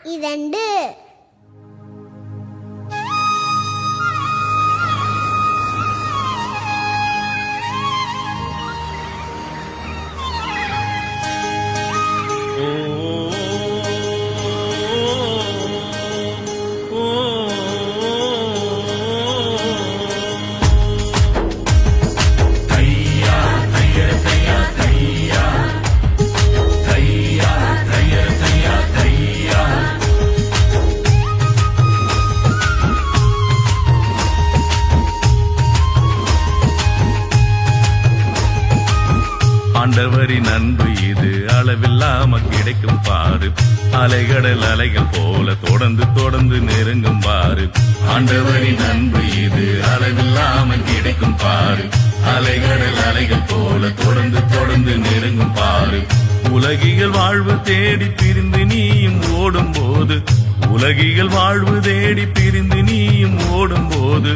2 ஆண்டவரின் அன்பு இது அளவில்லாம கிடைக்கும் பாரு. அலைகடல் அலைகள் போல தொடர்ந்து தொடர்ந்து நெருங்கும் பாரு. ஆண்டவரின் அன்பு இது அளவில்லாம கிடைக்கும் பாரு. அலைகடல் அலைகள் போல தொடர்ந்து தொடர்ந்து நெருங்கும் பாரு. உலகிகள் வாழ்வு தேடி பிரிந்து நீயும் ஓடும் போது, உலகிகள் வாழ்வு தேடி பிரிந்து நீயும் ஓடும் போது,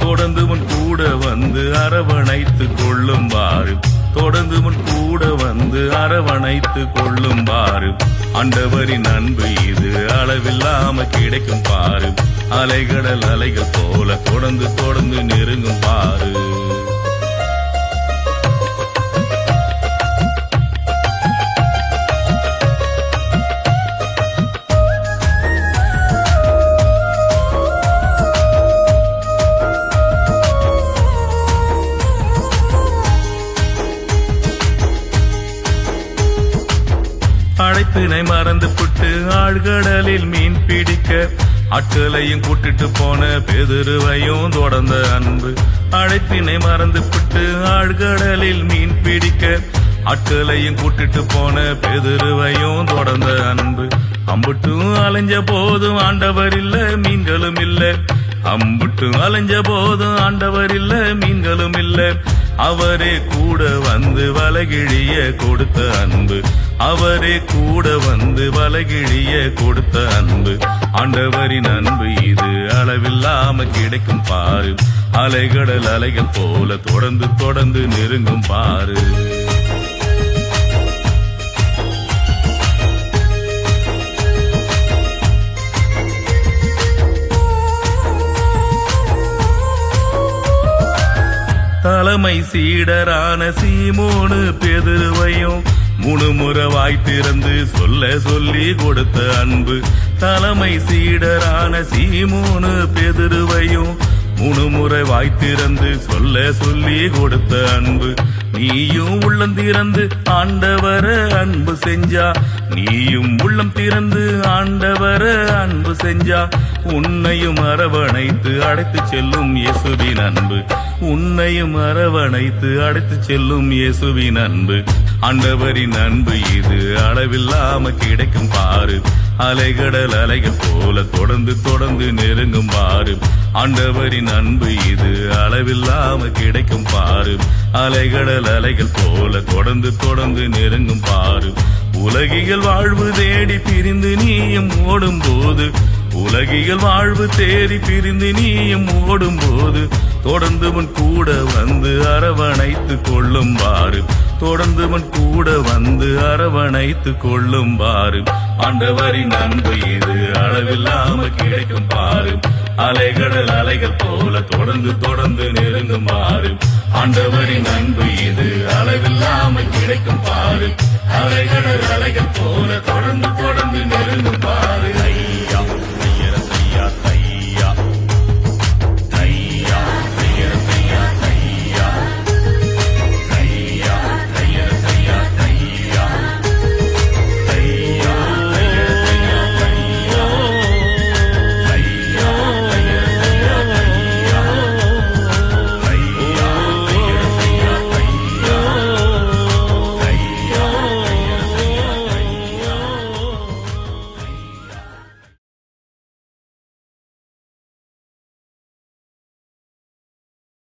தொடர்ந்து உன் கூட வந்து அரவணைத்து கொள்ளும் பாரு. தொடர்ந்து உன் கூட வந்து அரவணைத்து கொள்ளும் பாரு. ஆண்டவரின் அன்பு இது அளவில்லாம கிடைக்கும் பாரு. அலைகடல் அலைகள் போல தொடர்ந்து தொடர்ந்து நெருங்கும் பாரு. அழைப்பினை மறந்து புட்டு ஆழ்கடலில் மீன் பிடிக்க, ஆட்களையும் கூட்டிட்டு போன பேதுருவையும் தொடர்ந்த அன்பு. அழைப்பினை மறந்து புட்டு ஆழ்கடலில் மீன் பிடிக்க, ஆட்களையும் கூட்டிட்டு போன பேதுருவையும் தொடர்ந்த அன்பு. அம்புட்டும் அலைஞ்ச போதும் ஆண்டவர் இல்ல, மீன்களும் இல்ல. அம்புட்டும் அலைஞ்ச போதும் ஆண்டவர் இல்ல, மீன்களும் இல்ல. அவரே கூட வந்து வலகிழிய கொடுத்த அன்பு. அவரே கூட வந்து வலகிழிய கொடுத்த அன்பு. ஆண்டவரின் அன்பு இது அளவில்லாம கிடைக்கும் பாரு. அலைகடல் அலைகள் போல தொடர்ந்து தொடர்ந்து நெருங்கும் பாரு. தலைமை சீடரான சீமோனு பேதுருவையும் 3 முறை வாய் திறந்து சொல்ல சொல்லி கொடுத்த அன்பு. தலைமை சீடரான சீமோனு பேதுருவையும் 3 முறை வாய் திறந்து சொல்ல சொல்லி கொடுத்த அன்பு. நீயும் உள்ளம் திறந்து ஆண்டவர அன்பு செஞ்சா, நீயும் உள்ளம் திறந்து ஆண்டவர அன்பு செஞ்சா, உன்னையும் அரவணைத்து அழைத்து செல்லும் இயேசுவின் அன்பு. உன்னையும் அரவணைத்து அழைத்து செல்லும் இயேசுவின் அன்பு. ஆண்டவரின் அன்பு இது அளவில்லாம கிடைக்கும் பாரு. அலைகடல் அலைகள் போல தொடர்ந்து தொடர்ந்து நெருங்கும் பாரு. ஆண்டவரின் அன்பு இது அளவில்லாம கிடைக்கும் பாரு. அலைகடல் அலைகள் போல தொடர்ந்து தொடர்ந்து நெருங்கும் பாரு. உலகிகள் வாழ்வு தேடி பிரிந்து நீயும் ஓடும் போது, உலகிகள் வாழ்வு தேடி பிரிந்து நீயும் ஓடும் போது, தொடர்ந்து உன் கூட வந்து அரவணைத்து கொள்ளும் பாரு. தொடர்ந்து உன் கூட வந்து அரவணைத்து கொள்ளும் பாரு. ஆண்டவரின் அன்பு இது அளவில்லாம கிடைக்கும் பாரு. அலைகடல் அலைகள் போல தொடர்ந்து தொடர்ந்து நெருங்கும் பாரு. ஆண்டவரின் அன்பு இது அளவில்லாம கிடைக்கும் பாரு. அலைகடல் அலைகள் போல தொடர்ந்து தொடர்ந்து நெருங்கும்